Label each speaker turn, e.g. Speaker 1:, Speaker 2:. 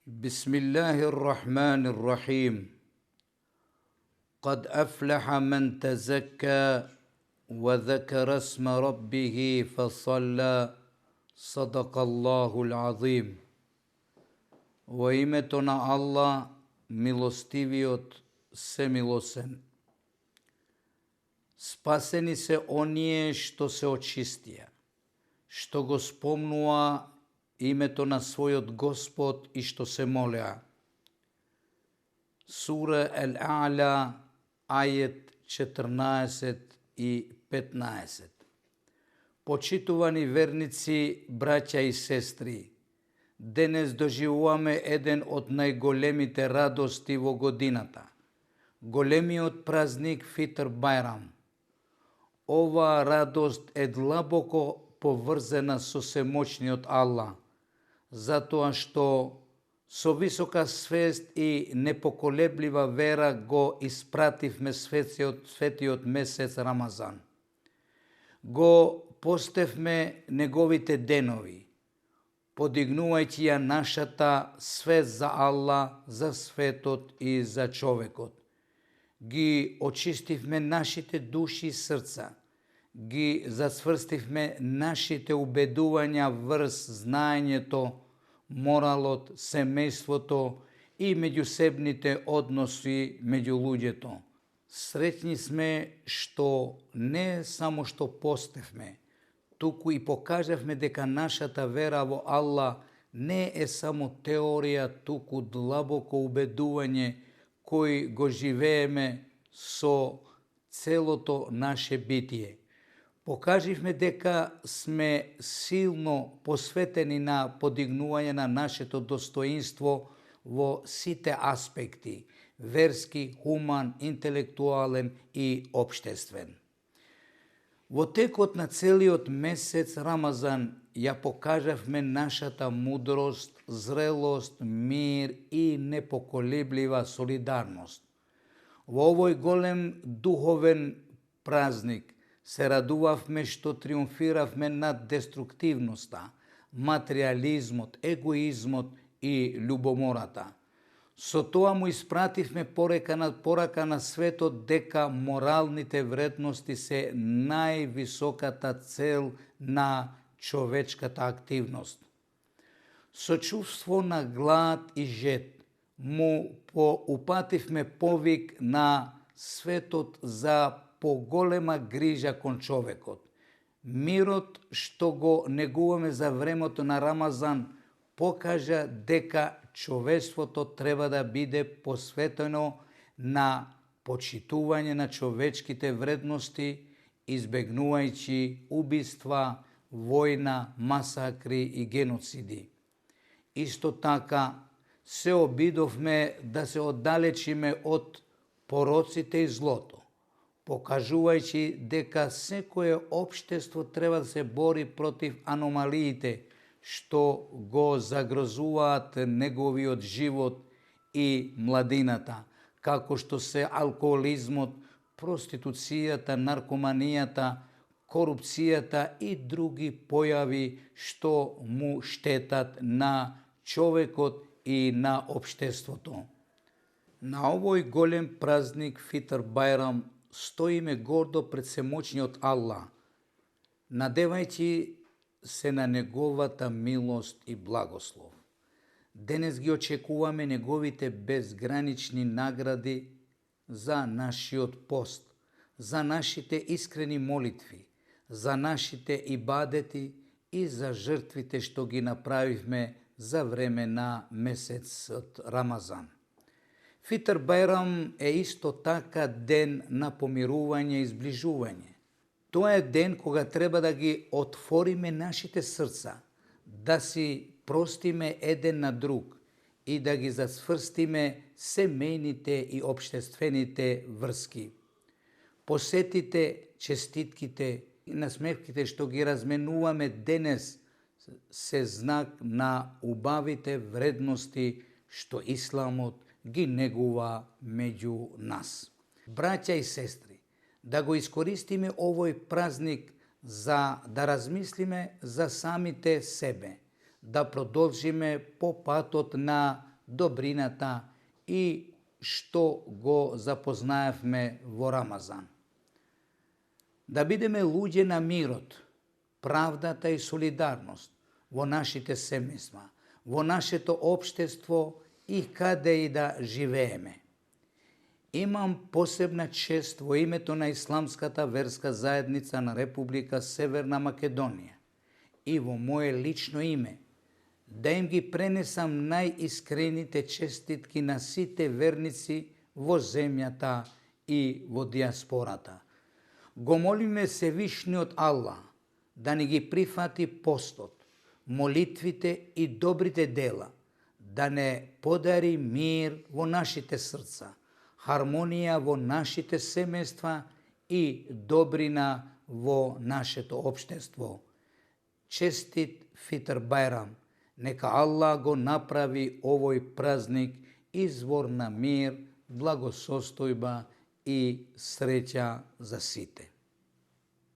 Speaker 1: بسم الله الرحمن الرحيم قد أفلح من تزكى وذكر اسم ربه فصلى صدق الله العظيم. Во името на Аллах, милостивиот, семилосен. Спасени се оние што се очистија, што го спомнува името на својот Господ и што се молеа. Сура Ал-А'ла, ајет 14 и 15. Почитувани верници, браќа и сестри, денес доживуваме еден од најголемите радости во годината, големиот празник Фитр Бајрам. Оваа радост е длабоко поврзана со семоćниот Аллах, затоа што со висока свест и непоколеблива вера го испративме светиот месец Рамазан. Го постевме неговите денови, подигнувајќи ја нашата свест за Аллах, за светот и за човекот. Ги очистивме нашите души и срца, ги зацврстивме нашите убедувања врз знаењето, моралот, семејството и меѓусебните односи меѓу луѓето. Среќни сме што не само што постевме, туку и покажавме дека нашата вера во Аллах не е само теорија, туку длабоко убедување кој го живееме со целото наше битие. Покаживме дека сме силно посветени на подигнување на нашето достоинство во сите аспекти – верски, хуман, интелектуален и општествен. Во текот на целиот месец Рамазан ја покажавме нашата мудрост, зрелост, мир и непоколеблива солидарност. Во овој голем духовен празник се радувавме што триумфиравме над деструктивноста, материјализмот, егоизмот и љубомората. Со тоа му испративме порака на светот дека моралните вредности се највисоката цел на човечката активност. Со чувство на глад и жед му поупативме повик на светот за поголема грижа кон човекот. Мирот што го негуваме за времето на Рамазан покажа дека човештвото треба да биде посветено на почитување на човечките вредности, избегнувајќи убиства, војна, масакри и геноциди. Исто така се обидовме да се оддалечиме од пороците и злото, покажувајќи дека секое општество треба да се бори против аномалиите што го загрозуваат неговиот живот и младината, како што се алкоолизмот, проституцијата, наркоманијата, корупцијата и други појави што му штетат на човекот и на општеството. На овој голем празник Фитр Бајрам стоиме гордо пред семоćниот Аллах, надевајќи се на неговата милост и благослов. Денес ги очекуваме неговите безгранични награди за нашиот пост, за нашите искрени молитви, за нашите ибадети и за жртвите што ги направивме за време на месецот Рамазан. Фитр Бајрам е исто така ден на помирување и зближување. Тоа е ден кога треба да ги отвориме нашите срца, да си простиме еден на друг и да ги зацврстиме семејните и општествените врски. Посетите, честитките и насмевките што ги разменуваме денес се знак на убавите вредности што Исламот ги негува меѓу нас. Браќа и сестри, да го искористиме овој празник за да размислиме за самите себе, да продолжиме по патот на добрината и што го запознаевме во Рамазан. Да бидеме луѓе на мирот, правдата и солидарност во нашите семејства, во нашето општество и каде и да живееме. Имам посебна чест во името на Исламската верска заедница на Република Северна Македонија и во мое лично име да им ги пренесам најискрените честитки на сите верници во земјата и во диаспората. Го молиме Севишниот Аллах да ни ги прифати постот, молитвите и добрите дела, да не подари мир во нашите срца, хармонија во нашите семејства и добрина во нашето општество. Честит Фитр Бајрам, нека Аллах го направи овој празник извор на мир, благосостојба и среќа за сите.